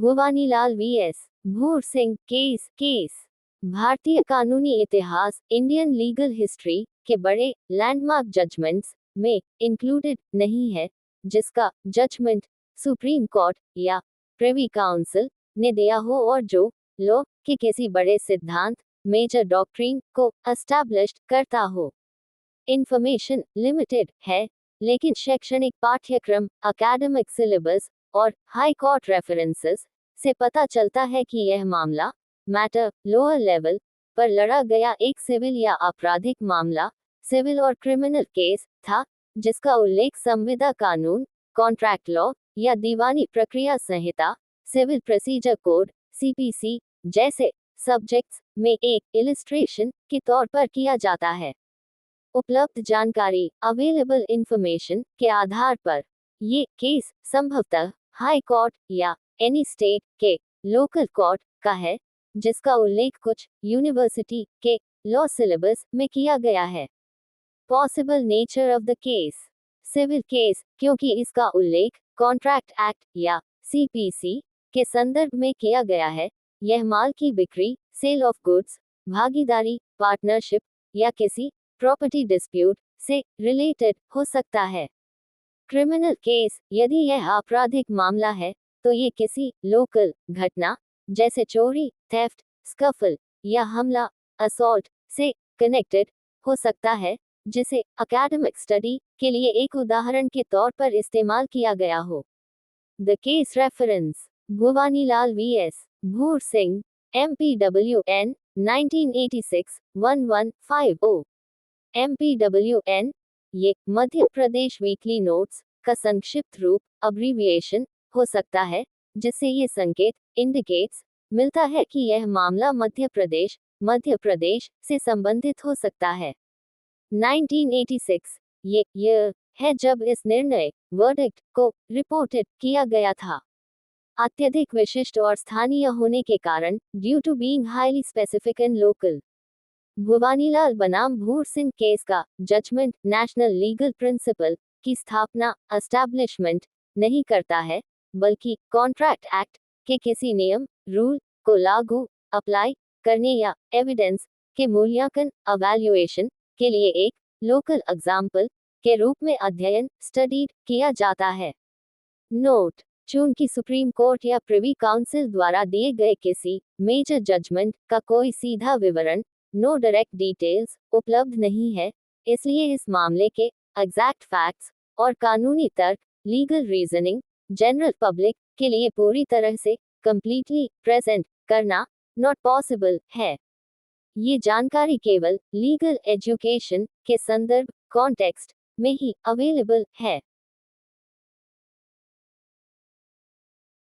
भुवानीलाल VS भूर Singh case भारतीय कानूनी इतिहास इंडियन लीगल हिस्ट्री के बड़े लैंडमार्क जजमेंट्स में इंक्लूडेड नहीं है, जिसका जजमेंट सुप्रीम कोर्ट या प्रिवी काउंसिल ने दिया हो और जो लॉ के किसी बड़े सिद्धांत मेजर डॉक्ट्रिन को एस्टैब्लिश करता हो। इंफॉर्मेशन लिमिटेड है, लेकिन शैक्षणिक पाठ्यक्रम, एकेडमिक सिलेबस और हाई कोर्ट रेफरेंसेस से पता चलता है कि यह मामला मैटर लोअर लेवल पर लड़ा गया एक सिविल या आपराधिक मामला, सिविल और क्रिमिनल केस था, जिसका उल्लेख संविदा कानून, कॉन्ट्रैक्ट लॉ या दीवानी प्रक्रिया संहिता, सिविल प्रोसीजर कोड सीपीसी जैसे सब्जेक्ट्स में एक इलिस्ट्रेशन के तौर पर किया जाता है। उपलब्ध जानकारी अवेलेबल इंफॉर्मेशन के आधार पर ये केस संभवतः हाई कोर्ट या एनी स्टेट के लोकल कोर्ट का है, जिसका उल्लेख कुछ यूनिवर्सिटी के लॉ सिलेबस में किया गया है। Possible nature of the case civil case, क्योंकि इसका उल्लेख कॉन्ट्रैक्ट एक्ट या सीपीसी के संदर्भ में किया गया है, यह माल की बिक्री, सेल ऑफ गुड्स, भागीदारी, पार्टनरशिप या किसी प्रॉपर्टी डिस्प्यूट से रिलेटेड हो सकता है। क्रिमिनल केस, यदि यह आपराधिक मामला है तो ये किसी लोकल घटना जैसे चोरी, थेफ्ट, स्कफल या हमला, असॉल्ट से कनेक्टेड हो सकता है, जिसे एकेडमिक स्टडी के लिए एक उदाहरण के तौर पर इस्तेमाल किया गया हो। द केस रेफरेंस भुवानीलाल वीएस भूर सिंह MPWN 1986-1150 MPWN ये मध्य प्रदेश वीकली नोट्स का संक्षिप्त रूप अब्रीविएशन हो सकता है, जिससे ये संकेत इंडिकेट्स मिलता है कि यह मामला मध्य प्रदेश से संबंधित हो सकता है। 1986 ये ईयर है जब इस निर्णय वर्डिक्ट को रिपोर्टेड किया गया था। अत्यधिक विशिष्ट और स्थानीय होने के कारण due to being highly specific and local, Bhuwanilal बनाम भूर सिंह केस का जजमेंट नेशनल लीगल प्रिंसिपल की स्थापना एस्टैब्लिशमेंट नहीं करता है, बल्कि कॉन्ट्रैक्ट एक्ट के किसी नियम रूल को लागू अप्लाई करने या एविडेंस के मूल्यांकन अवैल्यूएशन के लिए एक लोकल एग्जाम्पल के रूप में अध्ययन स्टडीड किया जाता है। नोट, चूंकि सुप्रीम कोर्ट या प्रिवी काउंसिल द्वारा दिए गए किसी मेजर जजमेंट का कोई सीधा विवरण नो डायरेक्ट डिटेल्स उपलब्ध नहीं है, इसलिए इस मामले के एग्जैक्ट फैक्ट्स और कानूनी तर्क लीगल रीजनिंग जनरल पब्लिक के लिए पूरी तरह से कंप्लीटली प्रेजेंट करना नॉट पॉसिबल है। ये जानकारी केवल लीगल एजुकेशन के संदर्भ कॉन्टेक्स्ट में ही अवेलेबल है।